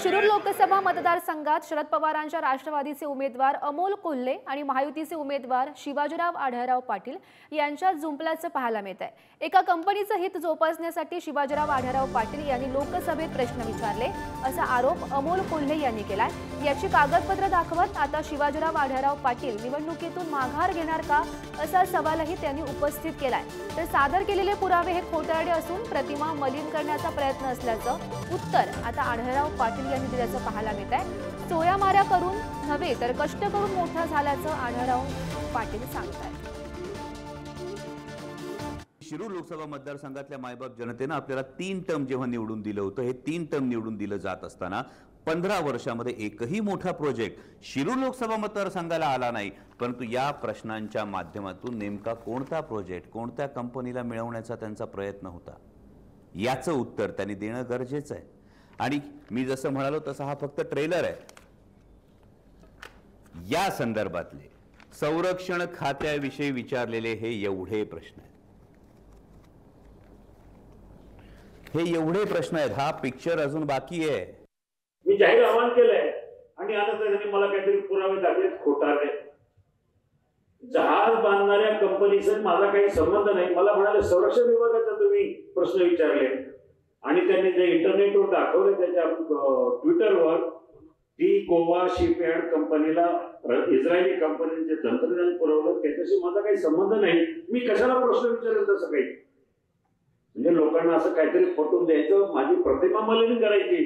शिरूर लोकसभा मतदारसंघात शरद पवारांच्या राष्ट्रवादीचे उमेदवार अमोल कोल्हे आणि महायुतीचे उमेदवार शिवाजीराव आढळराव पाटील यांच्यात जुंपल्याचं पाहायला मिळत आहे। एका कंपनीचं हित जोपासण्यासाठी शिवाजीराव आढळराव पाटील यांनी लोकसभेत प्रश्न विचारले असा आरोप अमोल कोल्हे यांनी केलाय। याची कागदपत्र दाखवत आता शिवाजीराव आढळराव पाटील निवडणुकीतून माघार घेणार का असा सवालही त्यांनी उपस्थित केलाय। तर सादर केलेले पुरावे हे खोटारडे असून प्रतिमा मलिन करण्याचा प्रयत्न असल्याचं उत्तर आता आढळराव पाटील यांनी दिल्याचं पाहायला मिळत आहे। सोया माऱ्या करून नव्हे तर कष्ट करून मोठा झाल्याचं आढळराव पाटील सांगतात। शिरूर लोकसभा मतदारसंघातल्या मायबाप जनतेने आपल्याला 3 टर्म जेव्हा निवडून दिलं होतं, हे 3 टर्म निवडून दिलं जात असताना 15 वर्षामध्ये एकही मोठा प्रोजेक्ट शिरूर लोकसभा मतदारसंघाला आला नाही। परंतु या प्रश्नांच्या माध्यमातून नेमका कोणता प्रोजेक्ट कोणत्या कंपनीला मिळवण्याचा त्यांचा प्रयत्न होता याचं उत्तर त्यांनी देणं गरजेचं आहे। आणि मी जसं म्हणालो तसं हा फक्त ट्रेलर आहे। या संदर्भातले संरक्षण खात्याविषयी विचारलेले हे एवढे प्रश्न आहेत, हे एवढे प्रश्न आहेत। हा पिक्चर अजून बाकी आहे। मी जाहीर आवाहन केलंय आणि आता त्यांनी मला काहीतरी पुरावे दाखवले खोटारडे। जहाज बांधणाऱ्या कंपनीचा माझा काही संबंध नाही। मला म्हणाले संरक्षण विभागाचा तुम्ही प्रश्न विचारले आणि त्यांनी जे इंटरनेटवर दाखवले त्याच्या ट्विटरवर ती कोवा शिपयार्ड कंपनीला इस्रायली कंपनीचे तंत्रज्ञान पुरवलं, त्याच्याशी माझा काही संबंध नाही। मी कशाला प्रश्न विचारेल तसं काही? म्हणजे लोकांना असं काहीतरी पटवून द्यायचं, माझी प्रतिमा मलिन करायची।